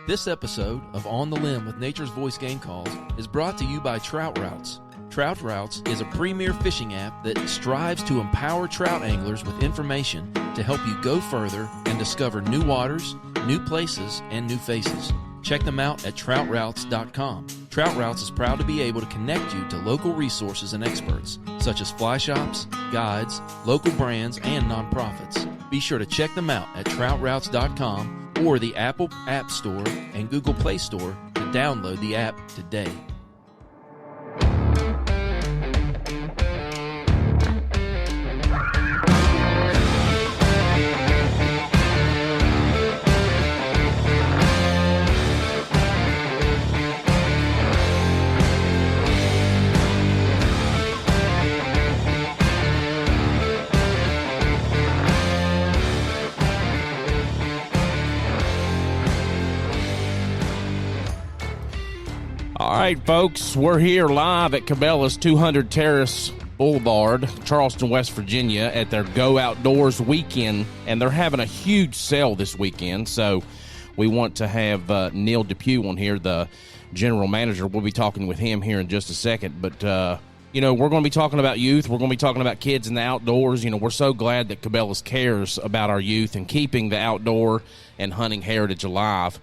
This episode of On the Limb with Nature's Voice Game Calls is brought to you by Trout Routes. Trout Routes is a premier fishing app that strives to empower trout anglers with information to help you go further and discover new waters, new places, and new faces. Check them out at troutroutes.com. Trout Routes is proud to be able to connect you to local resources and experts, such as fly shops, guides, local brands, and nonprofits. Be sure to check them out at troutroutes.com or the Apple App Store and Google Play Store to download the app today. All right, folks, we're here live at Cabela's 200 Terrace Boulevard, Charleston, West Virginia, at their Go Outdoors weekend, and they're having a huge sale this weekend, so we want to have Neil Depew on here, the general manager. We'll be talking with him here in just a second, but, we're going to be talking about youth. We're going to be talking about kids in the outdoors. We're so glad that Cabela's cares about our youth and keeping the outdoor and hunting heritage alive.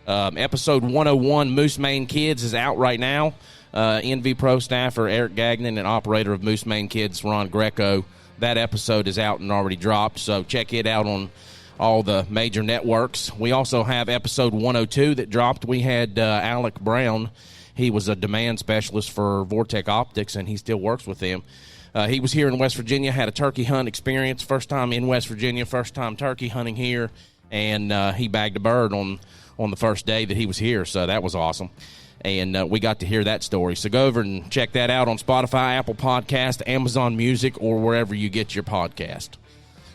Episode 101, Moose Mane Kids, is out right now. NV Pro staffer Eric Gagnon and operator of Moose Mane Kids, Ron Greco. That episode is out and already dropped, so check it out on all the major networks. We also have episode 102 that dropped. We had Alec Brown. He was a demand specialist for Vortec Optics, and he still works with them. He was here in West Virginia, had a turkey hunt experience, first time in West Virginia, first time turkey hunting here, and he bagged a bird on the first day that he was here, so that was awesome. And we got to hear that story. So go over and check that out on Spotify, Apple Podcast, Amazon Music, or wherever you get your podcast.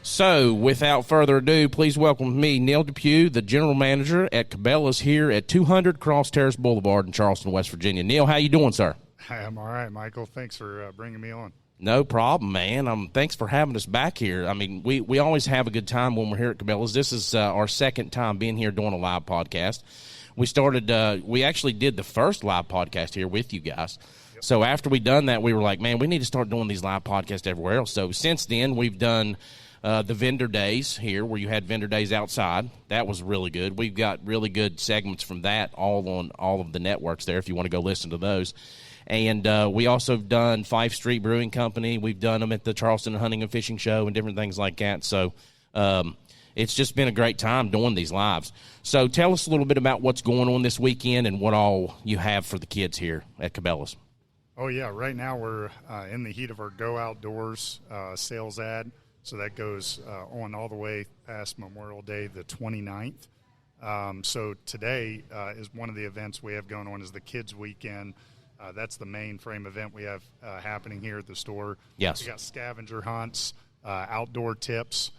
So without further ado, please welcome me, Neil Depew, the general manager at Cabela's here at 200 Cross Terrace Boulevard in Charleston, West Virginia. Neil, how you doing, sir? Hi, I'm all right, Michael. Thanks for bringing me on. No problem, man. Thanks for having us back here. I mean, we always have a good time when we're here at Cabela's. This is our second time being here doing a live podcast. We actually did the first live podcast here with you guys. Yep. So after we done that, we were like, man, we need to start doing these live podcasts everywhere else. So since then, we've done the vendor days here where you had vendor days outside. That was really good. We've got really good segments from that all on all of the networks there if you want to go listen to those. And we also have done Fife Street Brewing Company. We've done them at the Charleston Hunting and Fishing Show and different things like that. So it's just been a great time doing these lives. So tell us a little bit about what's going on this weekend and what all you have for the kids here at Cabela's. Oh, yeah. Right now we're in the heat of our Go Outdoors sales ad. So that goes on all the way past Memorial Day, the 29th. So today is one of the events we have going on is the Kids Weekend. That's the main frame event we have happening here at the store. Yes. We got scavenger hunts, outdoor tips.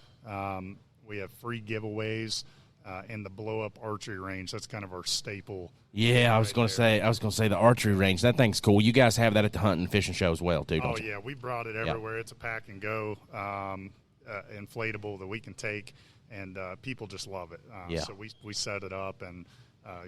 We have free giveaways, and the blow-up archery range. That's kind of our staple. Yeah, I was going to say the archery range. That thing's cool. You guys have that at the Hunting and Fishing Show as well, too, don't you? Oh, yeah. We brought it everywhere. Yep. It's a pack-and-go inflatable that we can take, and people just love it. Yeah. So we set it up, and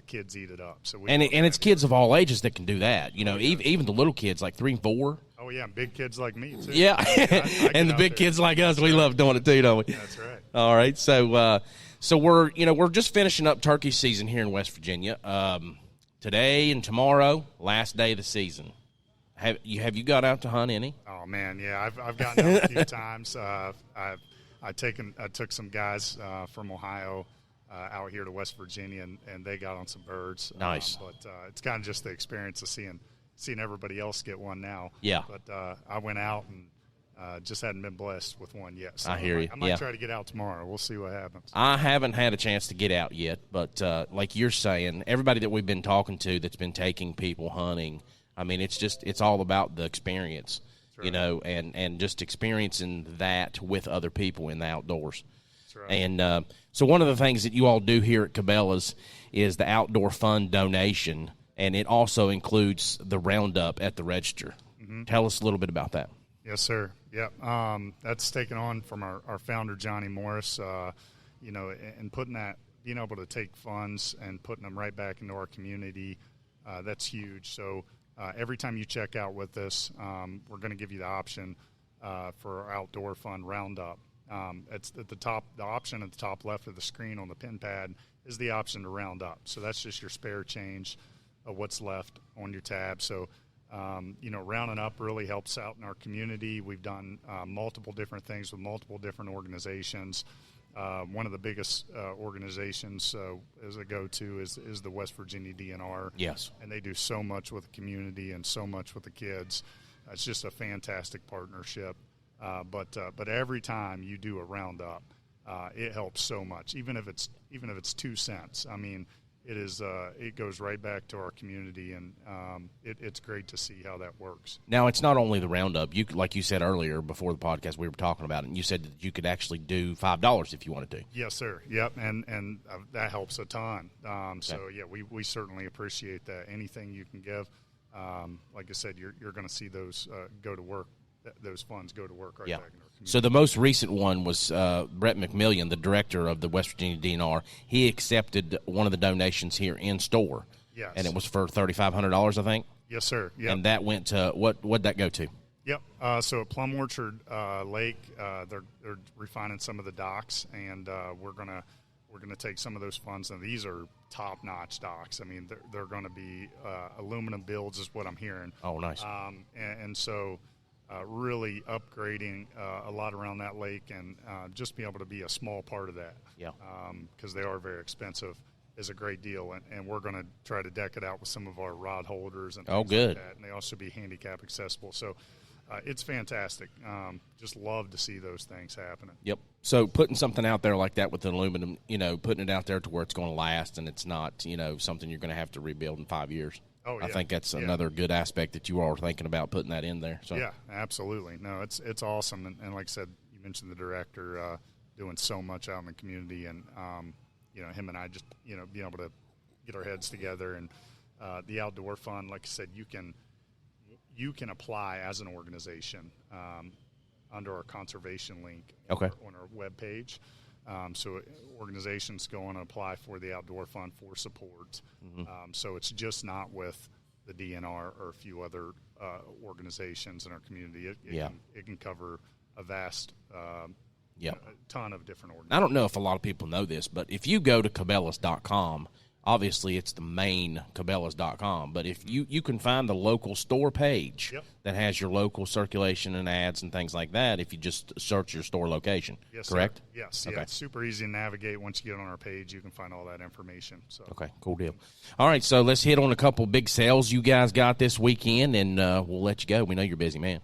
kids eat it up. So and it's kids of all ages that can do that. Even the little kids like 3 and 4. Oh yeah, and big kids like me too. Yeah, I and the big kids like us, we love doing it too, don't we? That's right. All right, so we're just finishing up turkey season here in West Virginia. Today and tomorrow, last day of the season. Have you got out to hunt any? Oh man, yeah, I've gotten out a few times. I took some guys from Ohio. Out here to West Virginia, and they got on some birds. Nice. But it's kind of just the experience of seeing everybody else get one now. Yeah. But I went out and just hadn't been blessed with one yet. So I hear you. I might try to get out tomorrow. We'll see what happens. I haven't had a chance to get out yet, but like you're saying, everybody that we've been talking to that's been taking people hunting, I mean, it's all about the experience, right. And just experiencing that with other people in the outdoors. Right. And so one of the things that you all do here at Cabela's is the outdoor fund donation, and it also includes the roundup at the register. Mm-hmm. Tell us a little bit about that. Yes, sir. Yep. That's taken on from our founder, Johnny Morris, and putting that being able to take funds and putting them right back into our community, that's huge. So every time you check out with us, we're going to give you the option for our outdoor fund roundup. It's at the top. The option at the top left of the screen on the pin pad is the option to round up. So that's just your spare change of what's left on your tab. So, rounding up really helps out in our community. We've done multiple different things with multiple different organizations. One of the biggest organizations as a go-to is the West Virginia DNR. Yes. And they do so much with the community and so much with the kids. It's just a fantastic partnership. But every time you do a roundup, it helps so much. Even if it's 2 cents, I mean, it goes right back to our community, and it's great to see how that works. Now, it's not only the roundup. Like you said earlier before the podcast, we were talking about it, and you said that you could actually do $5 if you wanted to. Yes, sir. Yep, and that helps a ton. So yeah, we certainly appreciate that. Anything you can give, like I said, you're going to see those go to work. Those funds go to work right back in our community. So the most recent one was Brett McMillian, the director of the West Virginia DNR. He accepted one of the donations here in store. Yes. And it was for $3,500, I think. Yes, sir. Yep. And that went to what'd that go to? Yep. So at Plum Orchard Lake, they're refining some of the docks, and we're gonna take some of those funds. And these are top-notch docks. I mean, they're going to be aluminum builds, is what I'm hearing. Oh, nice. And so. Really upgrading a lot around that lake, and just being able to be a small part of that. Yeah. Because they are very expensive is a great deal, and we're going to try to deck it out with some of our rod holders and things good. like that, and they also be handicap accessible. So it's fantastic. Just love to see those things happening. Yep. So putting something out there like that with the aluminum, putting it out there to where it's going to last, and it's not, something you're going to have to rebuild in 5 years. Oh, yeah. I think that's another good aspect that you all are thinking about putting that in there. So. Yeah, absolutely. No, it's awesome. And like I said, you mentioned the director doing so much out in the community, and, him and I just, being able to get our heads together. And the outdoor fund, like I said, you can apply as an organization under our conservation link on our webpage. So organizations go on and apply for the outdoor fund for support. Mm-hmm. So it's just not with the DNR or a few other organizations in our community. It can cover a vast a ton of different organizations. I don't know if a lot of people know this, but if you go to Cabelas.com, obviously it's the main Cabelas.com, but if you can find the local store page that has your local circulation and ads and things like that if you just search your store location, correct? Sir. Yes. Okay. Yeah, it's super easy to navigate. Once you get on our page, you can find all that information. So. Okay, cool deal. All right, so let's hit on a couple big sales you guys got this weekend, and we'll let you go. We know you're busy, man.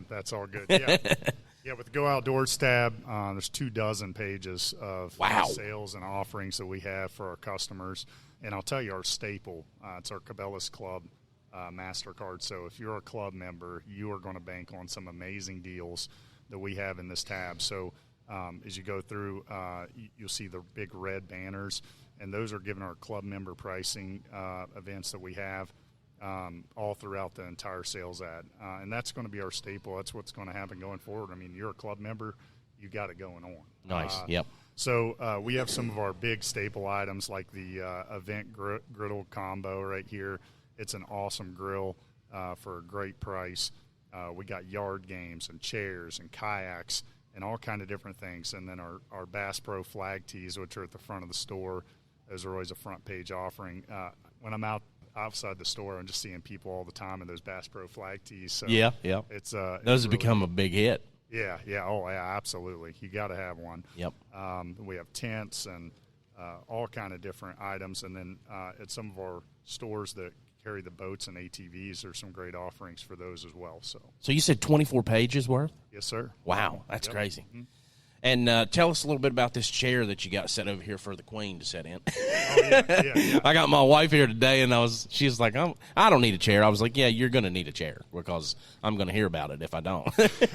That's all good. Yeah. Yeah, with the Go Outdoors tab, there's 24 pages of sales and offerings that we have for our customers. And I'll tell you our staple, it's our Cabela's Club MasterCard. So if you're a club member, you are going to bank on some amazing deals that we have in this tab. So as you go through, you'll see the big red banners, and those are given our club member pricing events that we have. All throughout the entire sales ad. And that's going to be our staple. That's what's going to happen going forward. I mean, you're a club member, you got it going on. Nice, yep. So we have some of our big staple items like the event griddle combo right here. It's an awesome grill for a great price. We got yard games and chairs and kayaks and all kind of different things. And then our Bass Pro flag tees, which are at the front of the store. Those are always a front page offering. When I'm outside the store, I'm just seeing people all the time in those Bass Pro flag tees. So yeah. It's those have really become a big hit. Yeah. Oh, yeah, absolutely. You got to have one. Yep. We have tents and all kind of different items. And then at some of our stores that carry the boats and ATVs, there's some great offerings for those as well. So you said 24 pages worth? Yes, sir. Wow, that's crazy. Mm-hmm. And tell us a little bit about this chair that you got set over here for the Queen to sit in. Oh, yeah. I got my wife here today, and she's like, I don't need a chair. I was like, yeah, you're going to need a chair because I'm going to hear about it if I don't.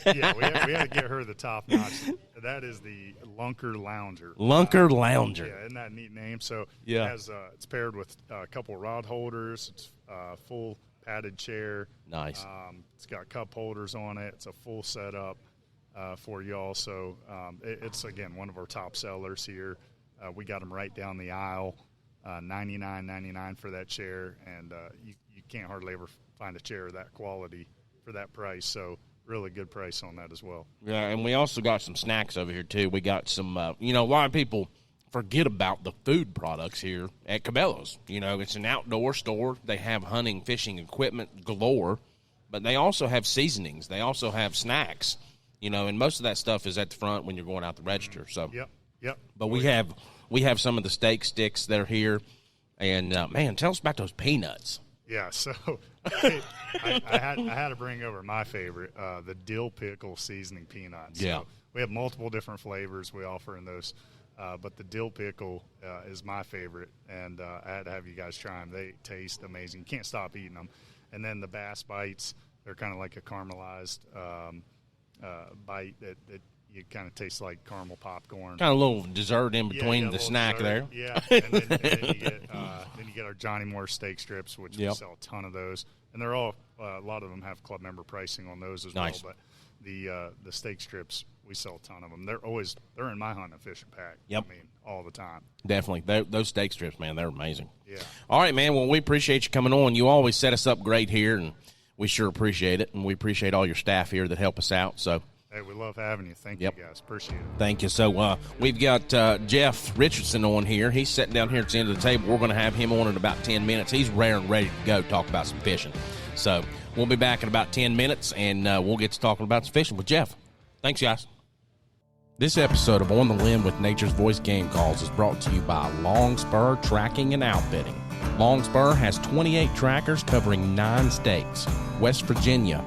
Yeah, we had to get her the top notch. That is the Lunker Lounger. Lunker Lounger. Yeah, isn't that a neat name? So yeah. It's paired with a couple rod holders. It's a full padded chair. Nice. It's got cup holders on it. It's a full setup. For y'all, so it's again one of our top sellers here We got them right down the aisle, $99.99 for that chair, and you can't hardly ever find a chair of that quality for that price. So really good price on that as well. Yeah, and we also got some snacks over here too. We got some, a lot of people forget about the food products here at Cabela's. It's an outdoor store. They have hunting, fishing equipment galore, but they also have seasonings. They also have snacks, and most of that stuff is at the front when you're going out the register. So, Yep. But we have some of the steak sticks that are here, and man, tell us about those peanuts. Yeah, so I had to bring over my favorite, the dill pickle seasoning peanuts. Yeah. So we have multiple different flavors we offer in those, but the dill pickle is my favorite, and I had to have you guys try them. They taste amazing. You can't stop eating them. And then the bass bites, they're kind of like a caramelized bite that you kind of taste like caramel popcorn. Kind of a little dessert in between the snack dessert. there. Yeah, and then you get our Johnny Moore steak strips, which we sell a ton of those. And they're all a lot of them have club member pricing on those as nice. well. But the steak strips, we sell a ton of them. They're in my hunting and fishing pack. Yep. I mean, all the time. Definitely. Those steak strips, man, they're amazing. Yeah. All right, man. Well, we appreciate you coming on. You always set us up great here, and we sure appreciate it. And we appreciate all your staff here that help us out. So, hey, we love having you. Thank you, guys. Appreciate it. thank you. So we've got Jeff Richardson on here. He's sitting down here at the end of the table. We're going to have him on in about 10 minutes. He's raring and ready to go talk about some fishing. So we'll be back in about 10 minutes, and we'll get to talking about some fishing with Jeff. Thanks, guys. This episode of On the Limb with Nature's Voice Game Calls is brought to you by Longspur Tracking and Outfitting. Longspur has 28 trackers covering 9 states: West Virginia,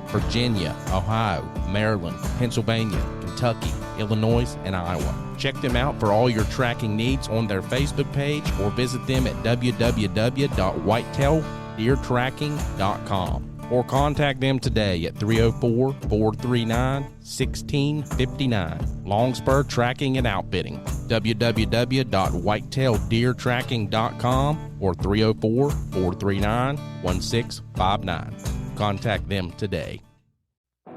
Ohio, Maryland, Pennsylvania, Kentucky, Illinois, and Iowa. Check them out for all your tracking needs on their Facebook page or visit them at www.whitetaildeertracking.com or contact them today at 304-439-1659. Longspur Tracking and Outfitting, www.whitetaildeertracking.com or 304-439-1659. Contact them today.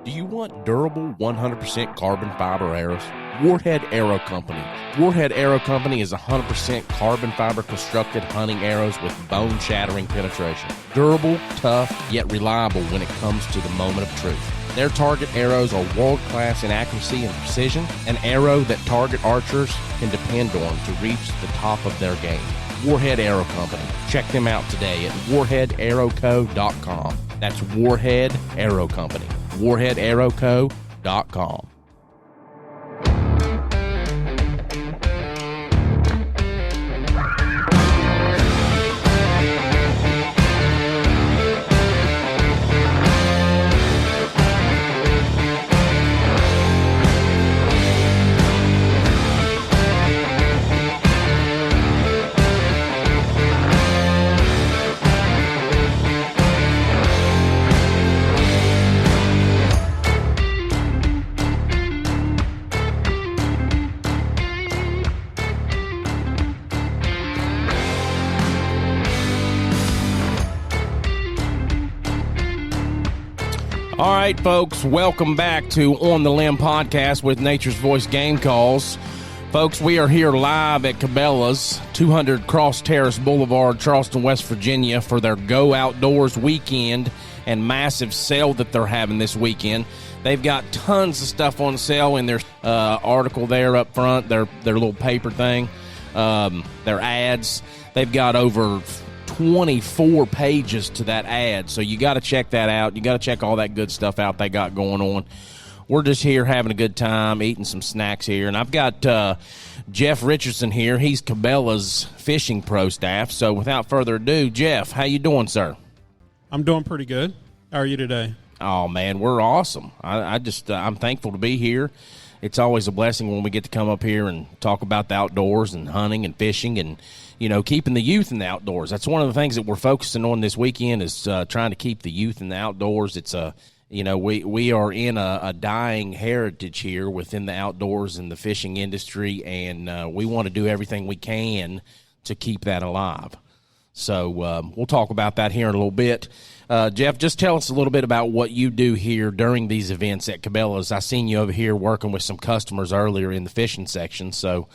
Do you want durable 100% carbon fiber arrows? Warhead Arrow Company. Warhead Arrow Company is 100% carbon fiber constructed hunting arrows with bone-shattering penetration. Durable, tough, yet reliable when it comes to the moment of truth. Their target arrows are world-class in accuracy and precision, an arrow that target archers can depend on to reach the top of their game. Warhead Arrow Company. Check them out today at warheadarrowco.com. That's Warhead Arrow Company. warheadarrowco.com. All right, folks, welcome back to On the Limb podcast with Nature's Voice Game Calls. Folks, we are here live at Cabela's, 200 Cross Terrace Boulevard, Charleston, West Virginia, for their Go Outdoors weekend and massive sale that they're having this weekend. They've got tons of stuff on sale in their article there up front, their little paper thing, their ads. They've got over 24 pages to that ad, so you got to check that out. You got to check all that good stuff out they got going on. We're just here having a good time, eating some snacks here, and I've got Jeff Richardson here. He's Cabela's fishing pro staff. So without further ado, Jeff, how you doing, sir? I'm doing pretty good. How are you today? Oh man, we're awesome. I'm thankful to be here. It's always a blessing when we get to come up here and talk about the outdoors and hunting and fishing and, you know, keeping the youth in the outdoors. That's one of the things that we're focusing on this weekend is trying to keep the youth in the outdoors. It's we are in a dying heritage here within the outdoors and the fishing industry, and we want to do everything we can to keep that alive. So we'll talk about that here in a little bit. Jeff, just tell us a little bit about what you do here during these events at Cabela's. I seen you over here working with some customers earlier in the fishing section, so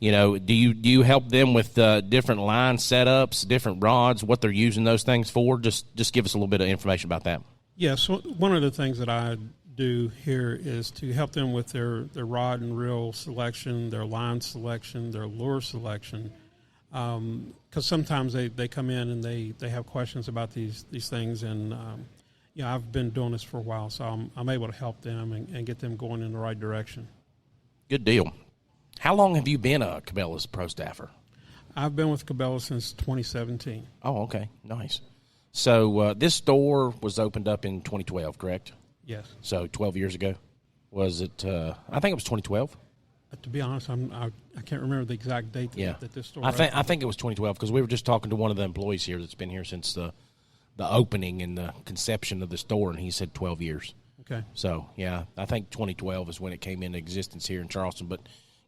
Do you help them with different line setups, different rods, what they're using those things for? Just give us a little bit of information about that. Yes, one of the things that I do here is to help them with their rod and reel selection, their line selection, their lure selection. Because sometimes they come in and they have questions about these things, and I've been doing this for a while, so I'm able to help them and get them going in the right direction. Good deal. How long have you been a Cabela's pro staffer? I've been with Cabela since 2017. Oh, okay, nice. So this store was opened up in 2012, correct? Yes. So 12 years ago. Was it? I think it was 2012. To be honest, I can't remember the exact date that this store opened. I think it was 2012 because we were just talking to one of the employees here that's been here since the opening and the conception of the store, and he said 12 years. Okay. So, yeah, I think 2012 is when it came into existence here in Charleston. But,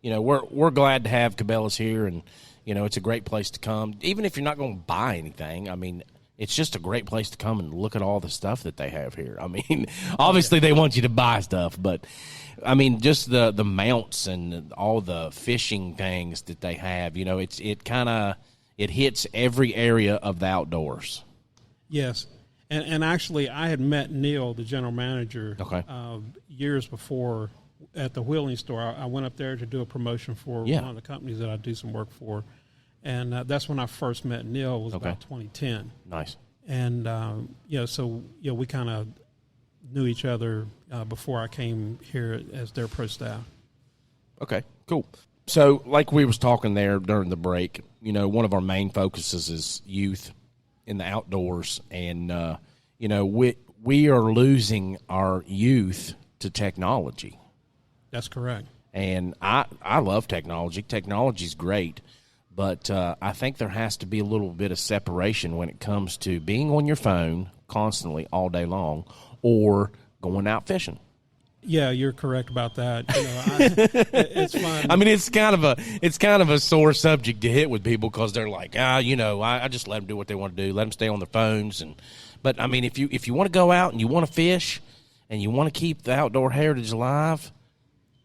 we're glad to have Cabela's here, and, it's a great place to come. Even if you're not going to buy anything, I mean, it's just a great place to come and look at all the stuff that they have here. I mean, obviously they want you to buy stuff, but, I mean, just the mounts and all the fishing things that they have, it hits every area of the outdoors. Yes. And actually, I had met Neil, the general manager, years before at the Wheeling store. I went up there to do a promotion for one of the companies that I do some work for. And that's when I first met Neil. It was about 2010. Nice. And, we kind of knew each other before I came here as their pro staff. Okay, cool. So like we was talking there during the break, one of our main focuses is youth in the outdoors. And, we are losing our youth to technology. That's correct. And I love technology. Technology's great. But I think there has to be a little bit of separation when it comes to being on your phone constantly all day long or going out fishing. Yeah, you're correct about that. It's fun. I mean, it's kind of a sore subject to hit with people because they're like, I just let them do what they want to do, let them stay on their phones. But I mean, if you want to go out and you want to fish and you want to keep the outdoor heritage alive,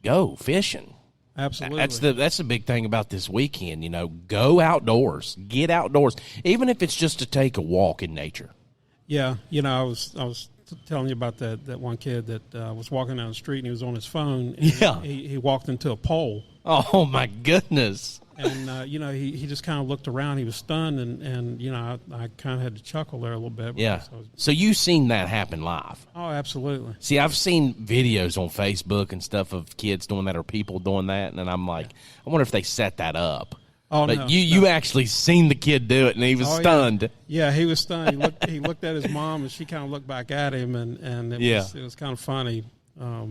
go fishing. Absolutely. That's the big thing about this weekend, go outdoors, get outdoors, even if it's just to take a walk in nature. Yeah, I was telling you about that one kid that was walking down the street and he was on his phone. And he walked into a pole. Oh my goodness! And he just kind of looked around. He was stunned, and I kind of had to chuckle there a little bit. Yeah. So you've seen that happen live? Oh, absolutely. See, I've seen videos on Facebook and stuff of kids doing that or people doing that, and I'm like, I wonder if they set that up. Oh, but no. You actually seen the kid do it, and he was stunned. Yeah, he was stunned. He looked at his mom, and she kind of looked back at him, and it was kind of funny. I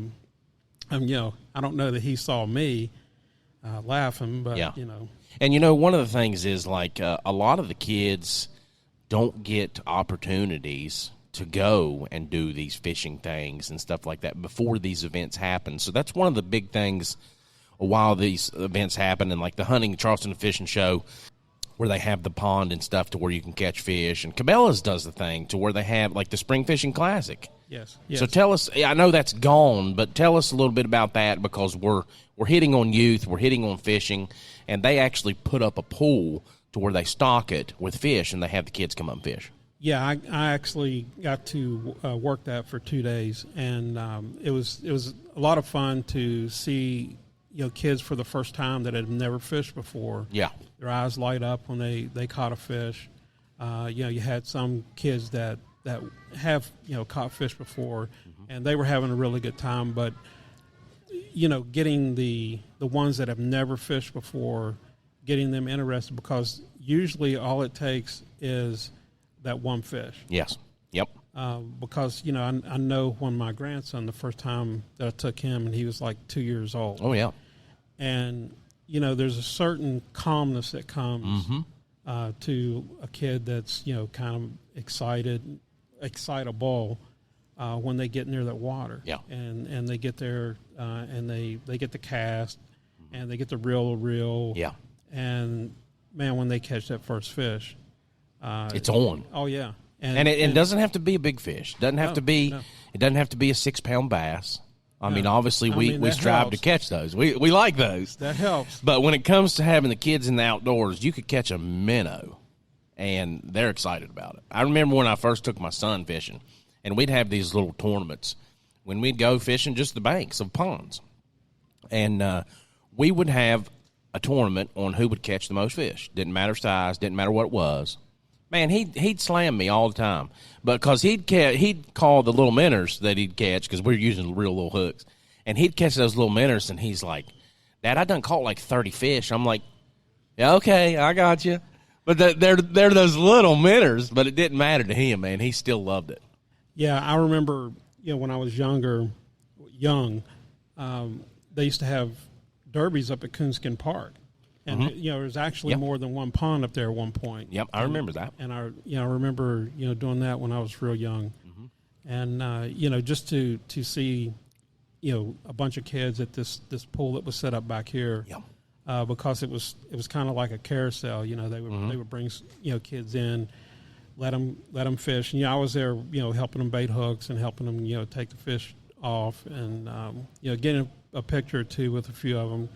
don't know that he saw me laughing, but And one of the things is like a lot of the kids don't get opportunities to go and do these fishing things and stuff like that before these events happen. So that's one of the big things while these events happen, and like the hunting Charleston Fishing Show, where they have the pond and stuff to where you can catch fish, and Cabela's does the thing to where they have like the Spring Fishing Classic. Yes. So tell us, I know that's gone, but tell us a little bit about that, because we're hitting on youth, we're hitting on fishing, and they actually put up a pool to where they stock it with fish, and they have the kids come up and fish. Yeah, I actually got to work that for 2 days, and it was a lot of fun to see kids for the first time that had never fished before. Yeah, their eyes light up when they caught a fish. You had some kids that have caught fish before, and they were having a really good time. But getting the ones that have never fished before, getting them interested, because usually all it takes is that one fish. Yes. Yep. Because I know when my grandson, the first time that I took him, and he was like 2 years old. Oh yeah. And there's a certain calmness that comes to a kid that's kind of excitable when they get near that water. Yeah. And they get there and they get the cast and they get the reel. Yeah. And man, when they catch that first fish, it's on. Oh yeah. And it doesn't have to be a big fish. It doesn't have to be a 6-pound bass. I mean, obviously, we strive helps. to catch those. We like those. That helps. But when it comes to having the kids in the outdoors, you could catch a minnow, and they're excited about it. I remember when I first took my son fishing, and we'd have these little tournaments when we'd go fishing just the banks of ponds. And we would have a tournament on who would catch the most fish. Didn't matter size, didn't matter what it was. Man, he'd slam me all the time, because he'd call the little minnows that he'd catch, because we're using real little hooks, and he'd catch those little minnows, and he's like, "Dad, I done caught like 30 fish." I'm like, "Yeah, okay, I got you." But they're those little minnows, but it didn't matter to him, man. He still loved it. Yeah, I remember, when I was young, they used to have derbies up at Coonskin Park. And, there was actually more than one pond up there at one point. Yep, I remember that. And I remember, doing that when I was real young. And, just to see, a bunch of kids at this pool that was set up back here. Yep. Because it was kind of like a carousel. They would bring, kids in, let them fish. And, I was there, helping them bait hooks and helping them, take the fish off. And, getting a picture or two with a few of them.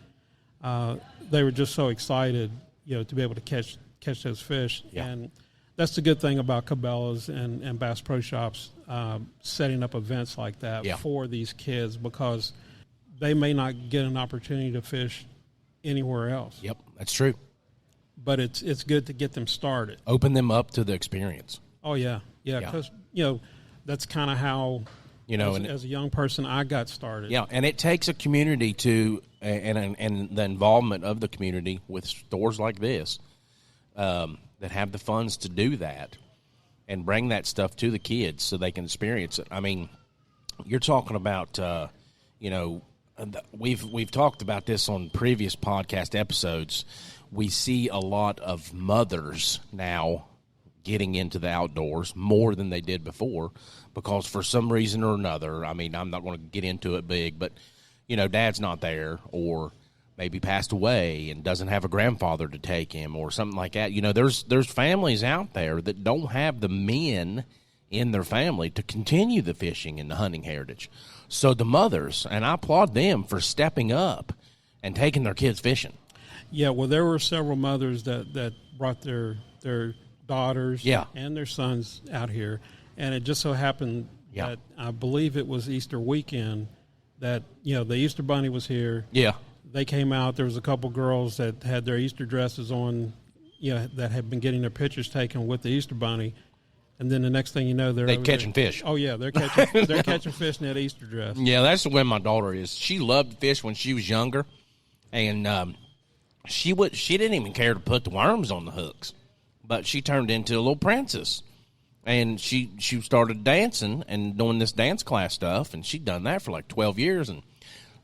They were just so excited, to be able to catch those fish. Yeah. And that's the good thing about Cabela's and Bass Pro Shops setting up events like that for these kids, because they may not get an opportunity to fish anywhere else. Yep, that's true. But it's good to get them started. Open them up to the experience. Oh, yeah. Yeah, because, that's kind of how, as a young person, I got started. Yeah, and it takes a community and the involvement of the community with stores like this that have the funds to do that and bring that stuff to the kids so they can experience it. I mean, you're talking about, we've talked about this on previous podcast episodes. We see a lot of mothers now getting into the outdoors more than they did before, because for some reason or another, I mean, I'm not going to get into it big, but, dad's not there, or maybe passed away and doesn't have a grandfather to take him or something like that. There's families out there that don't have the men in their family to continue the fishing and the hunting heritage. So the mothers, and I applaud them for stepping up and taking their kids fishing. Yeah, well, there were several mothers that brought their daughters and their sons out here, and it just so happened that I believe it was Easter weekend that the Easter Bunny was here. Yeah, they came out. There was a couple girls that had their Easter dresses on, that had been getting their pictures taken with the Easter Bunny, and then the next thing you know, they're catching fish. Oh yeah, they're catching fish in that Easter dress. Yeah, that's the way my daughter is. She loved fish when she was younger, and she didn't even care to put the worms on the hooks. But she turned into a little princess, and she started dancing and doing this dance class stuff, and she'd done that for like 12 years.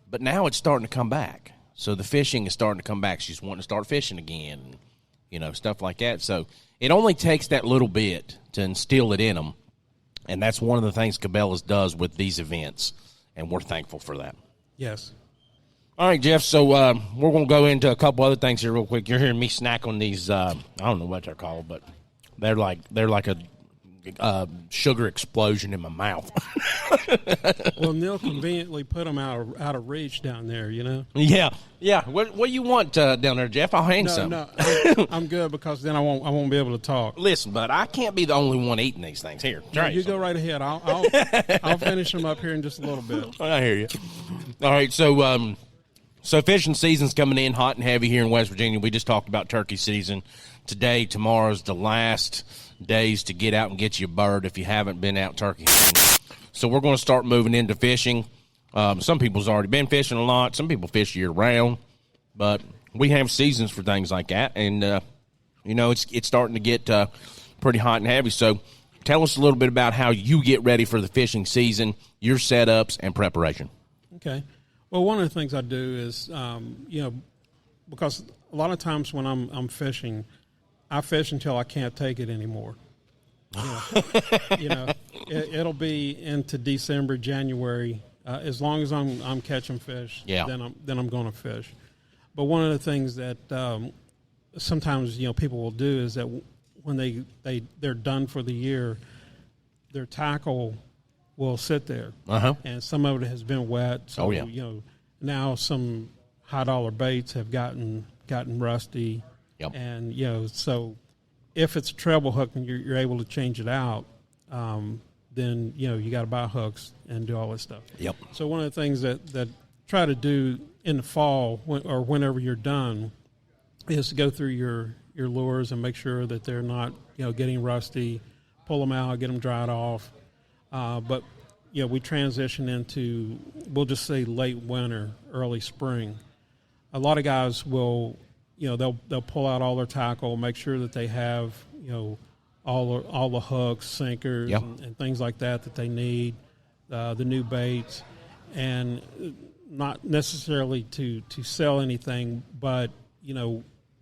But now it's starting to come back. So the fishing is starting to come back. She's wanting to start fishing again, and, stuff like that. So it only takes that little bit to instill it in them, and that's one of the things Cabela's does with these events, and we're thankful for that. Yes. All right, Jeff, so we're going to go into a couple other things here real quick. You're hearing me snack on these, I don't know what they're called, but they're like a sugar explosion in my mouth. Well, Neil conveniently put them out of reach down there, Yeah. What do you want down there, Jeff? I'll hang some. No, I'm good, because then I won't be able to talk. Listen, but I can't be the only one eating these things. Here, try you go right ahead. I'll finish them up here in just a little bit. I hear you. All right, so fishing season's coming in hot and heavy here in West Virginia. We just talked about turkey season. Today, tomorrow's the last days to get out and get you a bird if you haven't been out turkey hunting. So we're going to start moving into fishing. Some people's already been fishing a lot. Some people fish year-round. But we have seasons for things like that. And, it's starting to get pretty hot and heavy. So tell us a little bit about how you get ready for the fishing season, your setups, and preparation. Okay. Well, one of the things I do is, because a lot of times when I'm fishing, I fish until I can't take it anymore. It'll be into December, January. As long as I'm catching fish, then I'm going to fish. But one of the things that sometimes people will do is that when they're done for the year, their tackle will sit there, and some of it has been wet. So now some high dollar baits have gotten rusty, and so if it's a treble hook and you're able to change it out, then you got to buy hooks and do all this stuff. Yep. So one of the things that try to do in the fall or whenever you're done is to go through your lures and make sure that they're not getting rusty. Pull them out, get them dried off. But we transition into, we'll just say, late winter, early spring. A lot of guys will, they'll pull out all their tackle, make sure that they have all the hooks, sinkers, and things like that they need, the new baits, and not necessarily to sell anything, but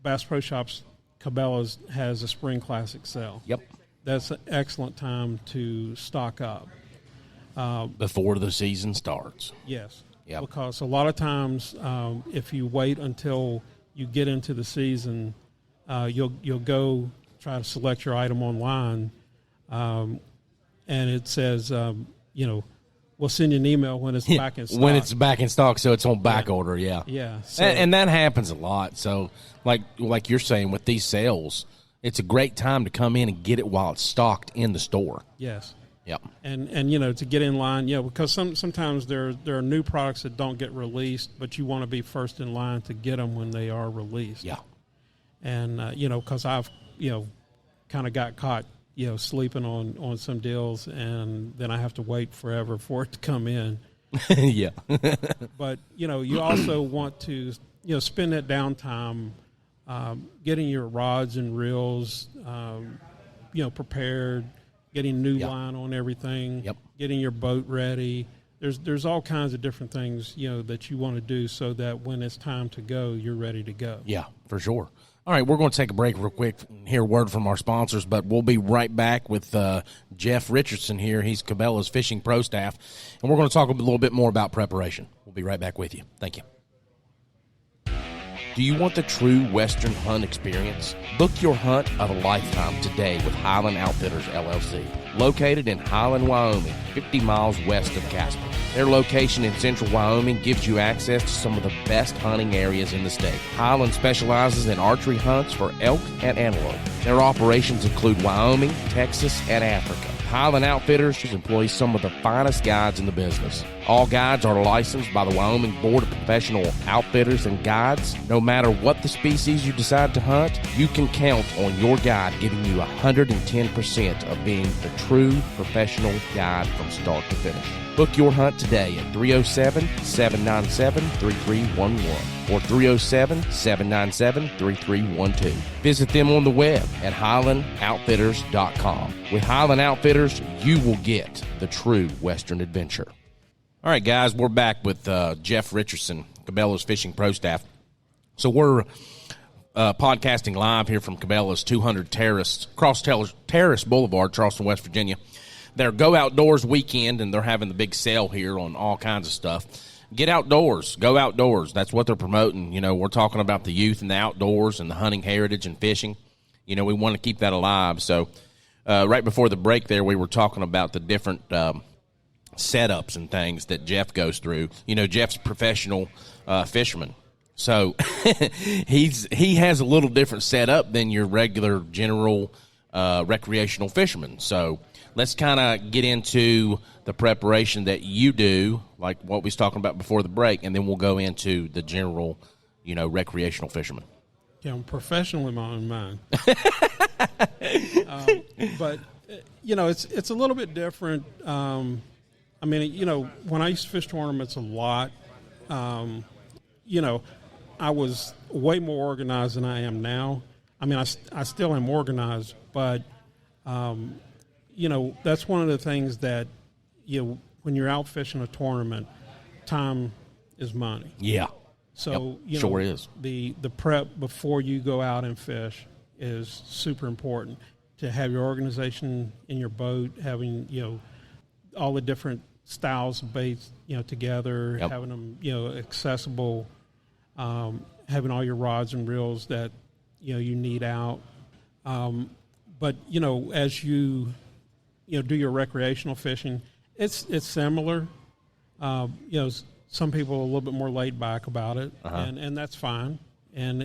Bass Pro Shops, Cabela's has a spring classic sale. Yep. That's an excellent time to stock up. Before the season starts. Yes. Yep. Because a lot of times, if you wait until you get into the season, you'll go try to select your item online, and it says, we'll send you an email when it's back in stock. When it's back in stock, so it's on back order, yeah. Yeah. So, and that happens a lot. So, like you're saying, with these sales, it's a great time to come in and get it while it's stocked in the store. Yes. Yep. And to get in line, because sometimes there are new products that don't get released, but you want to be first in line to get them when they are released. Yeah. And, because I've, kind of got caught, sleeping on some deals, and then I have to wait forever for it to come in. Yeah. But, you also want to, spend that downtime getting your rods and reels, prepared, getting new line on everything, getting your boat ready. There's all kinds of different things, that you want to do so that when it's time to go, you're ready to go. Yeah, for sure. All right, we're going to take a break real quick and hear a word from our sponsors, but we'll be right back with Jeff Richardson here. He's Cabela's Fishing Pro Staff, and we're going to talk a little bit more about preparation. We'll be right back with you. Thank you. Do you want the true Western hunt experience? Book your hunt of a lifetime today with Highland Outfitters, LLC. Located in Highland, Wyoming, 50 miles west of Casper. Their location in central Wyoming gives you access to some of the best hunting areas in the state. Highland specializes in archery hunts for elk and antelope. Their operations include Wyoming, Texas, and Africa. Highland Outfitters employs some of the finest guides in the business. All guides are licensed by the Wyoming Board of Professional Outfitters and Guides. No matter what the species you decide to hunt, you can count on your guide giving you 110% of being the true professional guide from start to finish. Book your hunt today at 307-797-3311 or 307-797-3312. Visit them on the web at HighlandOutfitters.com. With Highland Outfitters, you will get the true Western adventure. All right, guys, we're back with Jeff Richardson, Cabela's Fishing Pro Staff. So we're podcasting live here from Cabela's 200 Cross Terrace Boulevard, Charleston, West Virginia. Their Go Outdoors weekend, and they're having the big sale here on all kinds of stuff. Get outdoors. Go outdoors. That's what they're promoting. We're talking about the youth and the outdoors and the hunting heritage and fishing. We want to keep that alive. So right before the break there, we were talking about the different setups and things that Jeff goes through. Jeff's a professional fisherman. So he has a little different setup than your regular general recreational fisherman. So let's kind of get into the preparation that you do, like what we was talking about before the break, and then we'll go into the general, recreational fisherman. Yeah, I'm professional in my own mind. But, it's a little bit different. When I used to fish tournaments a lot, I was way more organized than I am now. I still am organized, but, that's one of the things that, when you're out fishing a tournament, time is money. Yeah. So, sure is. The prep before you go out and fish is super important. To have your organization in your boat, having, all the different styles of baits, together, having them, accessible, having all your rods and reels that, you need out. But, as you, do your recreational fishing, It's similar. Some people are a little bit more laid back about it, and that's fine. And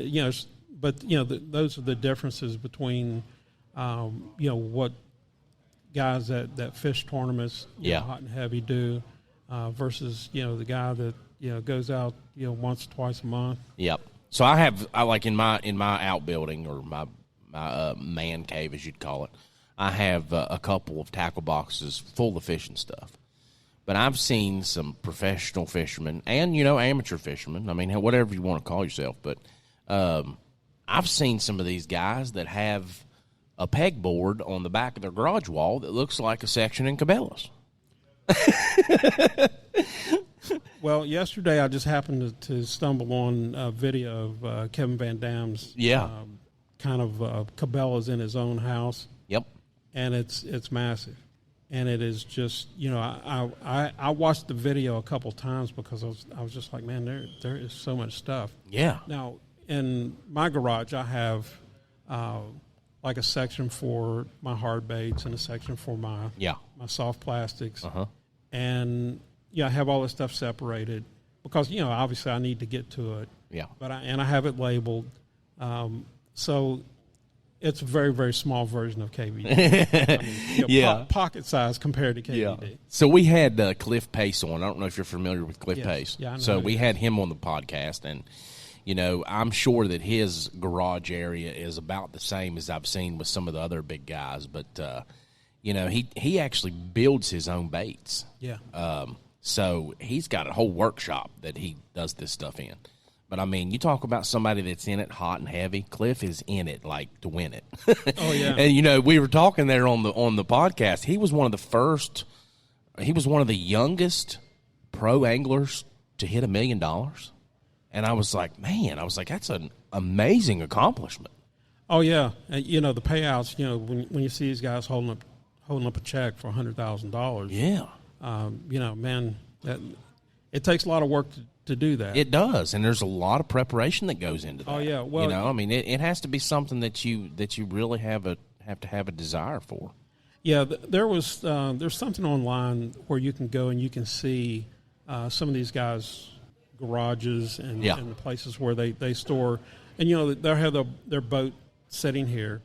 but those are the differences between what guys that fish tournaments, hot and heavy do, versus the guy that goes out once or twice a month. Yep. So I like in my outbuilding or my man cave, as you'd call it, I have a couple of tackle boxes full of fishing stuff. But I've seen some professional fishermen and, amateur fishermen. I mean, whatever you want to call yourself. But I've seen some of these guys that have a pegboard on the back of their garage wall that looks like a section in Cabela's. Well, yesterday I just happened to stumble on a video of Kevin Van Dam's kind of Cabela's in his own house. Yep. And it's massive. And it is just, I watched the video a couple times because I was just like, man, there is so much stuff. Yeah. Now, in my garage, I have like a section for my hard baits and a section for my soft plastics. And I have all this stuff separated because obviously I need to get to it. Yeah. But I have it labeled, so it's a very, very small version of KVD. Pocket size compared to KVD. Yeah. So we had Cliff Pace on. I don't know if you're familiar with Cliff Pace. Yeah, I know so we had him on the podcast, and I'm sure that his garage area is about the same as I've seen with some of the other big guys, but he actually builds his own baits. Yeah. So he's got a whole workshop that he does this stuff in. But, I mean, you talk about somebody that's in it hot and heavy. Cliff is in it, like, to win it. Oh, yeah. And, we were talking there on the podcast. He was one of the youngest pro anglers to hit $1 million. And I was like, that's an amazing accomplishment. Oh, yeah. The payouts, when you see these guys holding up a check for $100,000. Yeah. Man, it takes a lot of work to do that. It does, and there's a lot of preparation that goes into that. Oh yeah, well, it has to be something that you really have to have a desire for. Yeah, there's something online where you can go and you can see some of these guys' garages and the places where they store, and they'll have their boat sitting here,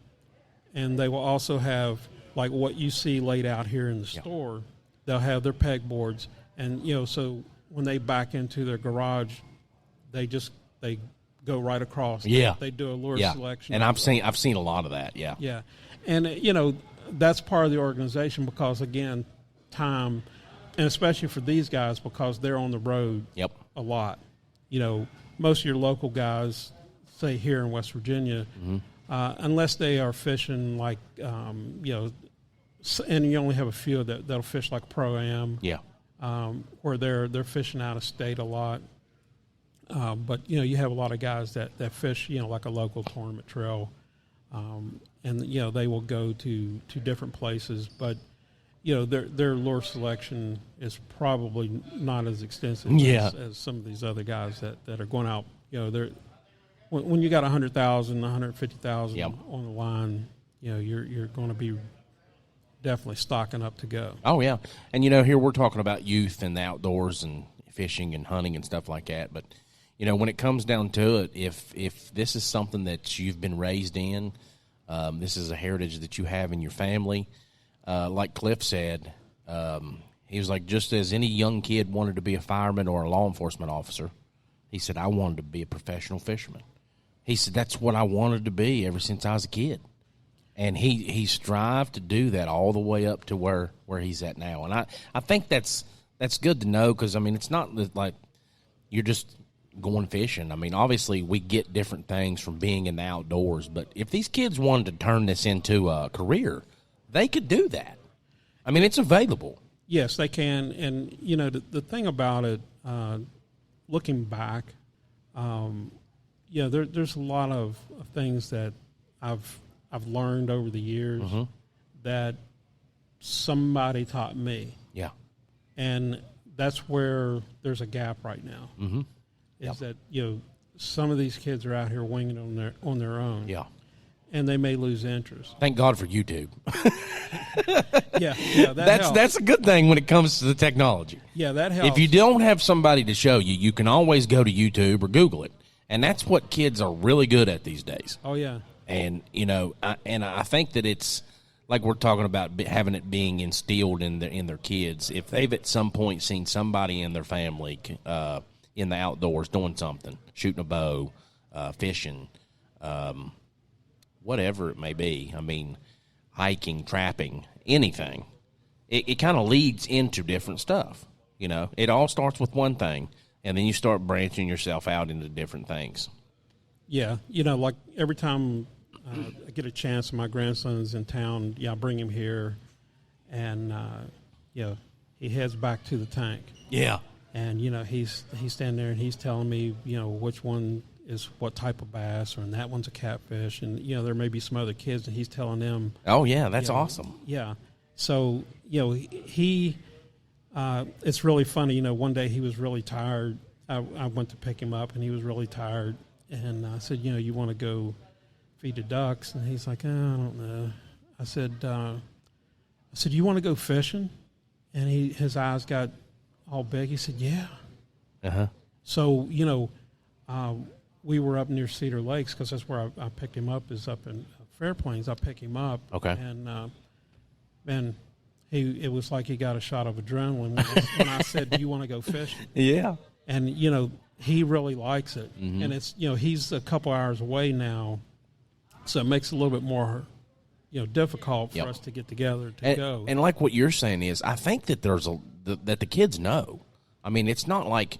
and they will also have like what you see laid out here in the store. They'll have their pegboards, and so when they back into their garage, they go right across. Yeah, they do a lure selection, and I've seen a lot of that. Yeah, yeah, and that's part of the organization because again, time, and especially for these guys because they're on the road. Yep. A lot. Most of your local guys, say here in West Virginia, unless they are fishing like and you only have a few that'll fish like pro-am. Yeah. Where they're fishing out of state a lot. But, you have a lot of guys that fish, like a local tournament trail. And, they will go to different places. But, their lure selection is probably not as extensive as some of these other guys that are going out. When you got 100,000, 150,000 on the line, you're going to be definitely stocking up to go. Oh, yeah. And, here we're talking about youth and the outdoors and fishing and hunting and stuff like that. But, when it comes down to it, if this is something that you've been raised in, this is a heritage that you have in your family, like Cliff said, he was like, just as any young kid wanted to be a fireman or a law enforcement officer, he said, I wanted to be a professional fisherman. He said, that's what I wanted to be ever since I was a kid. And he strived to do that all the way up to where he's at now. And I think that's good to know because, it's not like you're just going fishing. Obviously we get different things from being in the outdoors. But if these kids wanted to turn this into a career, they could do that. It's available. Yes, they can. And, the thing about it, looking back, there's a lot of things that I've learned over the years that somebody taught me. Yeah. And that's where there's a gap right now. Mm-hmm. Is that, some of these kids are out here winging on their own. Yeah. and they may lose interest. Thank God for YouTube. Yeah, That's a good thing when it comes to the technology. Yeah, that helps. If you don't have somebody to show you, you can always go to YouTube or Google it, and that's what kids are really good at these days. Oh yeah. And I think that it's like we're talking about having it being instilled in their kids. If they've at some point seen somebody in their family in the outdoors doing something, shooting a bow, fishing, whatever it may be. I mean, hiking, trapping, anything. It kind of leads into different stuff. It all starts with one thing, and then you start branching yourself out into different things. Yeah, like every time I get a chance, my grandson's in town, I bring him here, and he heads back to the tank. Yeah. And he's standing there and he's telling me which one is what type of bass, and that one's a catfish, and there may be some other kids and he's telling them. Oh yeah, that's awesome. Yeah. So he it's really funny. One day he was really tired. I went to pick him up and he was really tired, and I said, you want to go feed the ducks? And he's like, I don't know. I said, you want to go fishing? And his eyes got all big. He said, yeah. Uh-huh. So, we were up near Cedar Lakes because that's where I picked him up, is up in Fairplains. I picked him up. Okay. And it was like he got a shot of adrenaline when I said, do you want to go fishing? Yeah. And, he really likes it. Mm-hmm. And it's, he's a couple hours away now, so it makes it a little bit more, difficult for us to get together to go. And like what you're saying is, I think that that the kids know. I mean, it's not like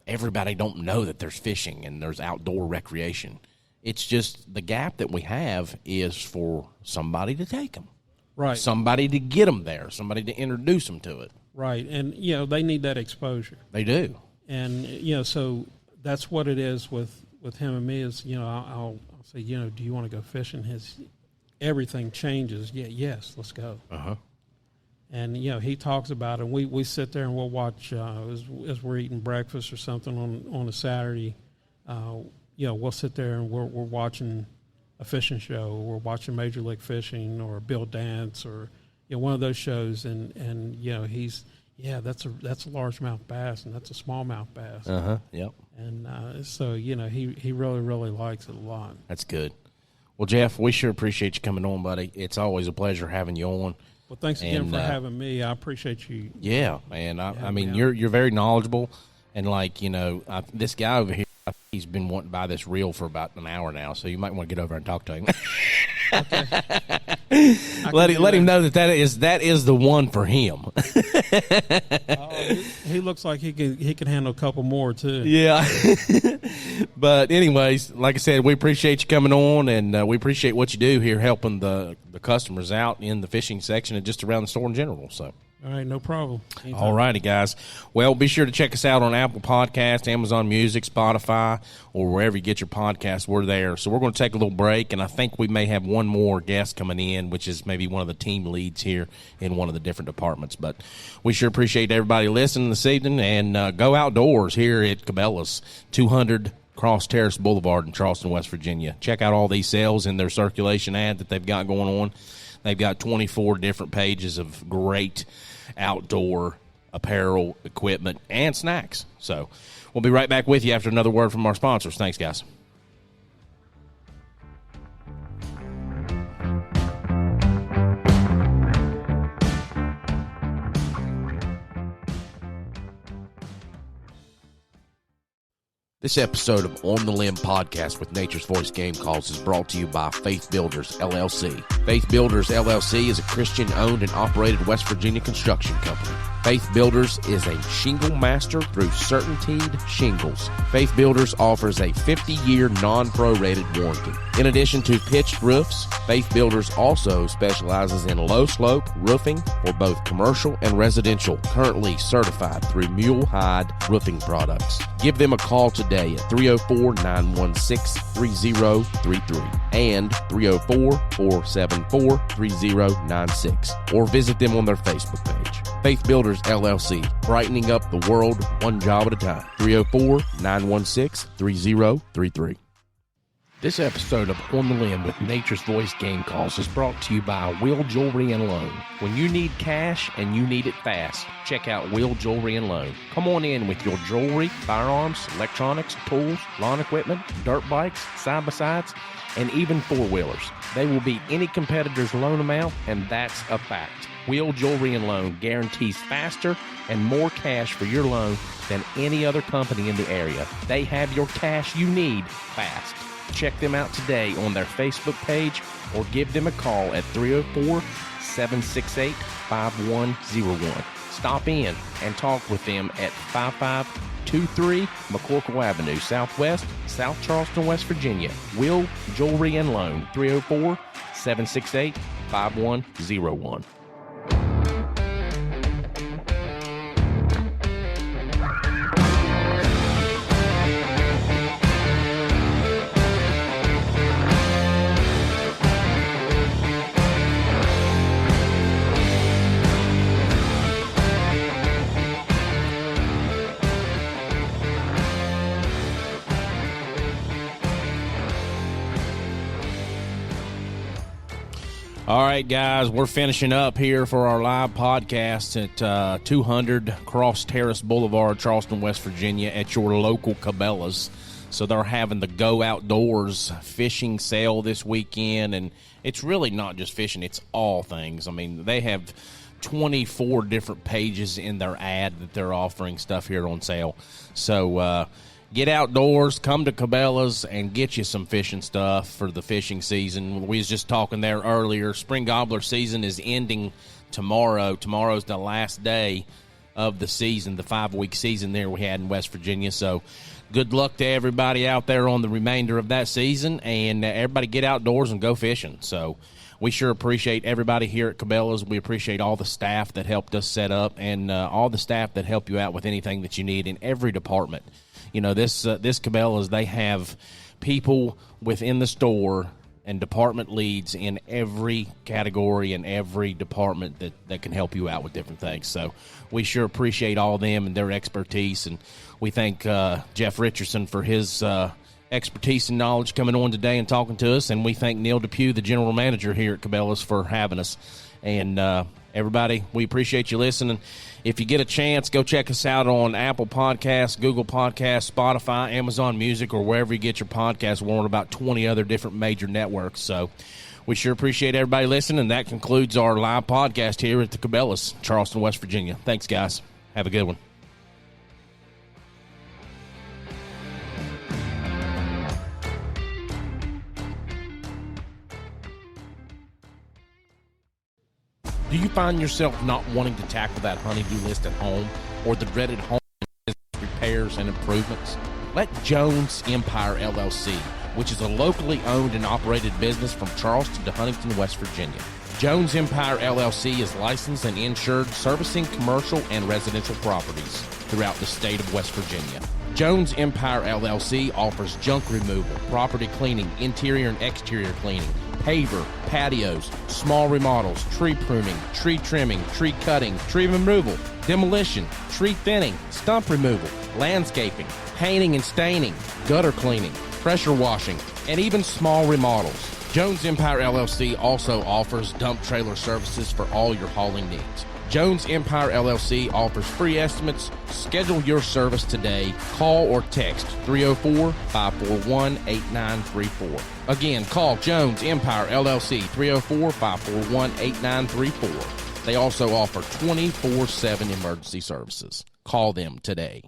everybody don't know that there's fishing and there's outdoor recreation. It's just the gap that we have is for somebody to take them. Right. Somebody to get them there. Somebody to introduce them to it. Right. And, they need that exposure. They do. And, so that's what it is with him and me is, I'll say, do you want to go fishing? Everything changes. Yeah, yes, let's go. Uh-huh. And, he talks about it. And we sit there and we'll watch as we're eating breakfast or something on a Saturday. We'll sit there and we're watching a fishing show. We're watching Major League Fishing or Bill Dance or one of those shows. And he's that's a largemouth bass and that's a smallmouth bass. Uh-huh. Yep. And so he really, really likes it a lot. That's good. Well, Jeff, we sure appreciate you coming on, buddy. It's always a pleasure having you on. Well, thanks again for having me. I appreciate you. Yeah, man. I mean, you're very knowledgeable, and this guy over here, he's been wanting to buy this reel for about an hour now, so you might want to get over and talk to him. Let him know that is the one for him. He looks like he can handle a couple more too. Yeah. But anyways, like I said, we appreciate you coming on, and we appreciate what you do here helping the customers out in the fishing section and just around the store in general. So. All right, no problem. Anytime. All righty, guys. Well, be sure to check us out on Apple Podcasts, Amazon Music, Spotify, or wherever you get your podcasts. We're there. So we're going to take a little break, and I think we may have one more guest coming in, which is maybe one of the team leads here in one of the different departments. But we sure appreciate everybody listening this evening, and go outdoors here at Cabela's 200 Cross Terrace Boulevard in Charleston, West Virginia. Check out all these sales in their circulation ad that they've got going on. They've got 24 different pages of great outdoor apparel, equipment, and snacks. So we'll be right back with you after another word from our sponsors. Thanks, guys. This episode of On the Limb podcast with Nature's Voice Game Calls is brought to you by Faith Builders, LLC. Faith Builders, LLC is a Christian-owned and operated West Virginia construction company. Faith Builders is a shingle master through Certainteed Shingles. Faith Builders offers a 50-year non-prorated warranty. In addition to pitched roofs, Faith Builders also specializes in low-slope roofing for both commercial and residential, currently certified through Mule Hide Roofing Products. Give them a call today at 304-916-3033 and 304-474-3096, or visit them on their Facebook page. Faith Builders, LLC, brightening up the world one job at a time. 304-916-3033. This episode of On the Limb with Nature's Voice Game Calls is brought to you by Will Jewelry and Loan. When you need cash and you need it fast, check out Will Jewelry and Loan. Come on in with your jewelry, firearms, electronics, tools, lawn equipment, dirt bikes, side-by-sides, and even four-wheelers. They will beat any competitor's loan amount, and that's a fact. Will Jewelry and Loan guarantees faster and more cash for your loan than any other company in the area. They have your cash you need fast. Check them out today on their Facebook page or give them a call at 304-768-5101. Stop in and talk with them at 5523 McCorkle Avenue, Southwest, South Charleston, West Virginia. Will Jewelry and Loan, 304-768-5101. All right, guys, we're finishing up here for our live podcast at 200 Cross Terrace Boulevard, Charleston, West Virginia, at your local Cabela's. So they're having the Go Outdoors fishing sale this weekend, and it's really not just fishing, it's all things. I mean, they have 24 different pages in their ad that they're offering stuff here on sale. So get outdoors, come to Cabela's, and get you some fishing stuff for the fishing season. We was just talking there earlier. Spring gobbler season is ending tomorrow. Tomorrow's the last day of the season, the 5-week season there we had in West Virginia. So good luck to everybody out there on the remainder of that season, and everybody get outdoors and go fishing. So we sure appreciate everybody here at Cabela's. We appreciate all the staff that helped us set up, and all the staff that help you out with anything that you need in every department. You know, this Cabela's, they have people within the store and department leads in every category and every department that can help you out with different things. So we sure appreciate all of them and their expertise, and we thank Jeff Richardson for his expertise and knowledge coming on today and talking to us, and we thank Neil Depew, the general manager here at Cabela's, for having us. And everybody, we appreciate you listening. If you get a chance, go check us out on Apple Podcasts, Google Podcasts, Spotify, Amazon Music, or wherever you get your podcasts. We're on about 20 other different major networks. So we sure appreciate everybody listening, and that concludes our live podcast here at the Cabela's, Charleston, West Virginia. Thanks, guys. Have a good one. Do you find yourself not wanting to tackle that honeydew list at home or the dreaded home repairs and improvements? Let Jones Empire LLC, which is a locally owned and operated business from Charleston to Huntington, West Virginia. Jones Empire LLC is licensed and insured, servicing commercial and residential properties throughout the state of West Virginia. Jones Empire LLC offers junk removal, property cleaning, interior and exterior cleaning, paver, patios, small remodels, tree pruning, tree trimming, tree cutting, tree removal, demolition, tree thinning, stump removal, landscaping, painting and staining, gutter cleaning, pressure washing, and even small remodels. Jones Empire LLC also offers dump trailer services for all your hauling needs. Jones Empire LLC offers free estimates. Schedule your service today. Call or text 304-541-8934. Again, call Jones Empire LLC 304-541-8934. They also offer 24/7 emergency services. Call them today.